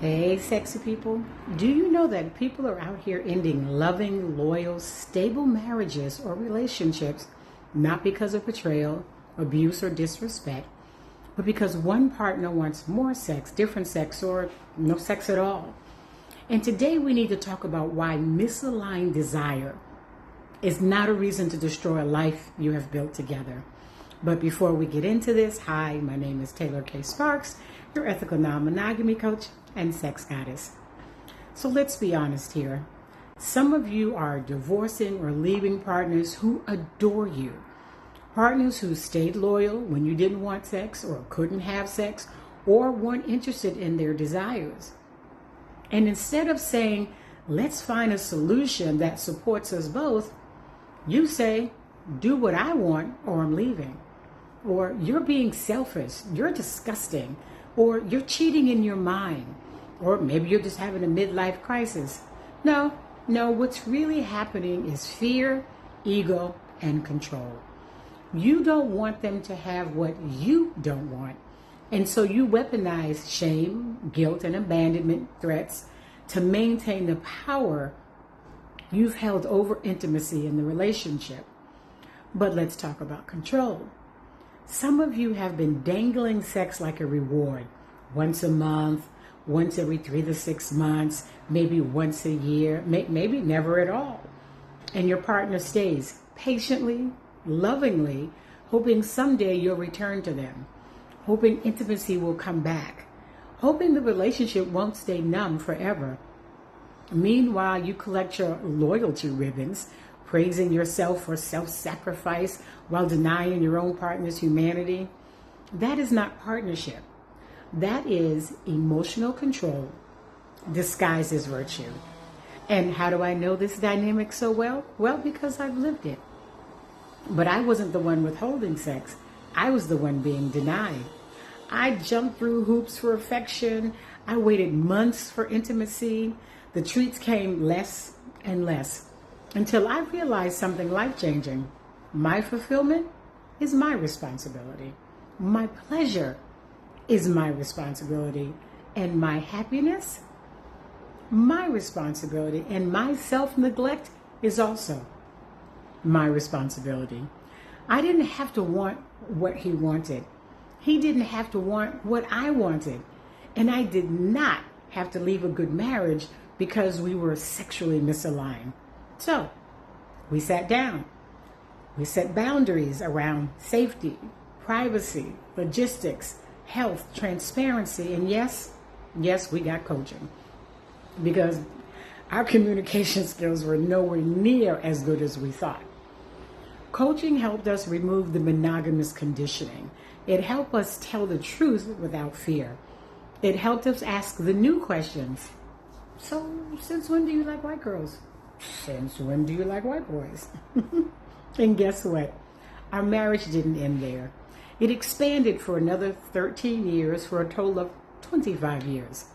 Hey, sexy people. Do you know that people are out here ending loving, loyal, stable marriages or relationships not because of betrayal, abuse, or disrespect, but because one partner wants more sex, different sex, or no sex at all? And today we need to talk about why misaligned desire is not a reason to destroy a life you have built together. But before we get into this, hi, my name is Taylor K. Sparks, your ethical non-monogamy coach and sex goddess. So let's be honest here. Some of you are divorcing or leaving partners who adore you. Partners who stayed loyal when you didn't want sex or couldn't have sex or weren't interested in their desires. And instead of saying, let's find a solution that supports us both, you say, do what I want or I'm leaving. Or you're being selfish, you're disgusting, or you're cheating in your mind, or maybe you're just having a midlife crisis. No, what's really happening is fear, ego, and control. You don't want them to have what you don't want. And so you weaponize shame, guilt, and abandonment threats to maintain the power you've held over intimacy in the relationship. But let's talk about control. Some of you have been dangling sex like a reward, once a month, once every 3 to 6 months, maybe once a year, maybe never at all. And your partner stays patiently, lovingly, hoping someday you'll return to them, hoping intimacy will come back, hoping the relationship won't stay numb forever. Meanwhile, you collect your loyalty ribbons, praising yourself for self-sacrifice while denying your own partner's humanity. That is not partnership. That is emotional control disguised as virtue. And how do I know this dynamic so well? Well, because I've lived it. But I wasn't the one withholding sex. I was the one being denied. I jumped through hoops for affection. I waited months for intimacy. The treats came less and less until I realized something life-changing. My fulfillment is my responsibility. My pleasure is my responsibility. And my happiness, my responsibility. And my self-neglect is also my responsibility. I didn't have to want what he wanted. He didn't have to want what I wanted. And I did not have to leave a good marriage because we were sexually misaligned. So we sat down. We set boundaries around safety, privacy, logistics, health, transparency, and yes, we got coaching because our communication skills were nowhere near as good as we thought. Coaching helped us remove the monogamous conditioning. It helped us tell the truth without fear. It helped us ask the new questions. So, since when do you like white girls? Since when do you like white boys? And guess what? Our marriage didn't end there. It expanded for another 13 years for a total of 25 years.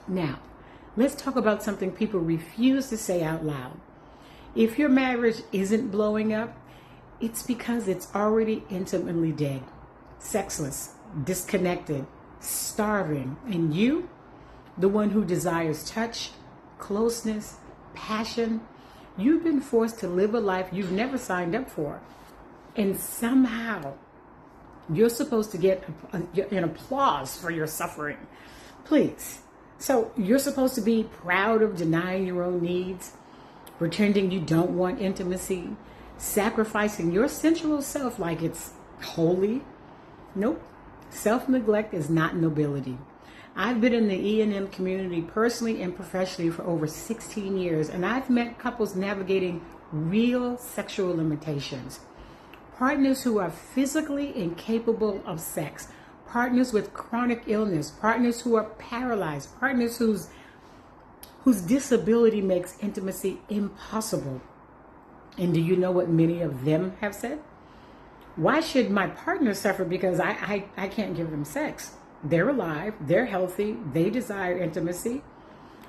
Now, let's talk about something people refuse to say out loud. If your marriage isn't blowing up, it's because it's already intimately dead, sexless, disconnected, starving, and you, the one who desires touch, closeness, passion, you've been forced to live a life you've never signed up for. And somehow, you're supposed to get an applause for your suffering. Please. So you're supposed to be proud of denying your own needs, pretending you don't want intimacy, sacrificing your sensual self like it's holy. Nope. Self-neglect is not nobility. I've been in the ENM community personally and professionally for over 16 years, and I've met couples navigating real sexual limitations. Partners who are physically incapable of sex, partners with chronic illness, partners who are paralyzed, partners whose disability makes intimacy impossible. And do you know what many of them have said? Why should my partner suffer because I can't give them sex? They're alive, they're healthy, they desire intimacy.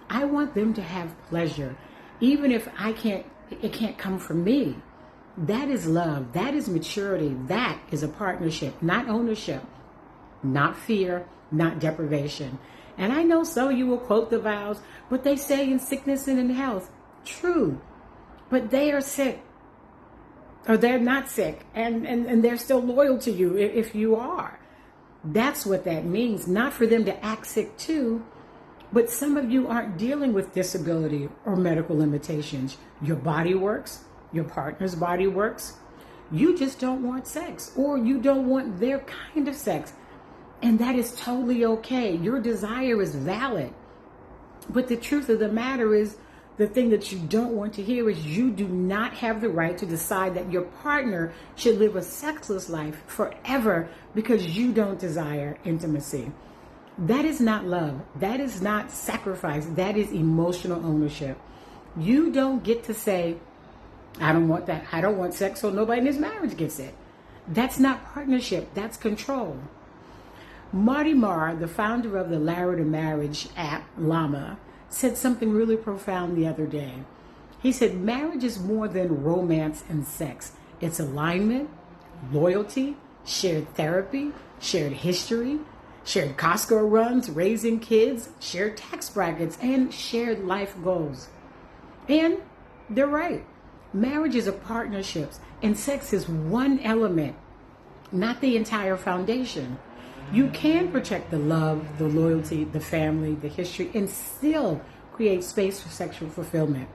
I want them to have pleasure, even if it can't come from me. That is love, that is maturity, that is a partnership, not ownership, not fear, not deprivation. And I know some of you will quote the vows, but they say in sickness and in health. True. But they are sick. Or they're not sick. And they're still loyal to you if you are. That's what that means. Not for them to act sick too. But some of you aren't dealing with disability or medical limitations. Your body works. Your partner's body works. You just don't want sex, or you don't want their kind of sex. And that is totally okay. Your desire is valid. But the truth of the matter is, the thing that you don't want to hear is you do not have the right to decide that your partner should live a sexless life forever because you don't desire intimacy. That is not love. That is not sacrifice. That is emotional ownership. You don't get to say, I don't want that. I don't want sex, so nobody in this marriage gets it. That's not partnership. That's control. Marty Marr, the founder of the Larry to Marriage app, Llama, said something really profound the other day. He said, marriage is more than romance and sex. It's alignment, loyalty, shared therapy, shared history, shared Costco runs, raising kids, shared tax brackets, and shared life goals. And they're right. Marriage is a partnership, and sex is one element, not the entire foundation. You can protect the love, the loyalty, the family, the history, and still create space for sexual fulfillment.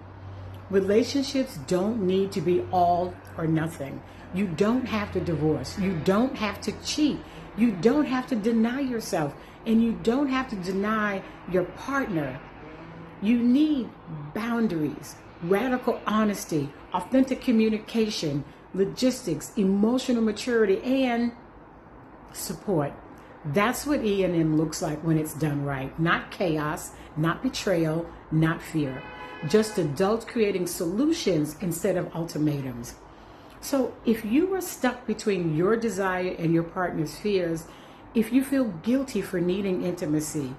Relationships don't need to be all or nothing. You don't have to divorce. You don't have to cheat. You don't have to deny yourself, and you don't have to deny your partner. You need boundaries, radical honesty, authentic communication, logistics, emotional maturity, and support. That's what ENM looks like when it's done right. Not chaos, not betrayal, not fear. Just adults creating solutions instead of ultimatums. So if you are stuck between your desire and your partner's fears, if you feel guilty for needing intimacy,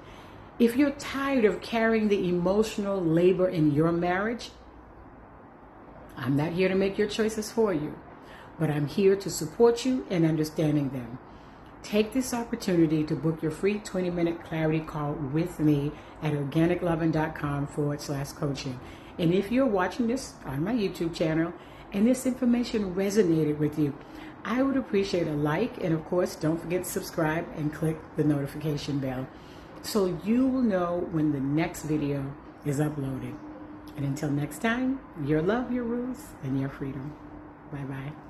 if you're tired of carrying the emotional labor in your marriage, I'm not here to make your choices for you, but I'm here to support you in understanding them. Take this opportunity to book your free 20-minute clarity call with me at organicloving.com/coaching. And if you're watching this on my YouTube channel and this information resonated with you, I would appreciate a like, and of course, don't forget to subscribe and click the notification bell so you will know when the next video is uploaded. And until next time, your love, your rules, and your freedom. Bye-bye.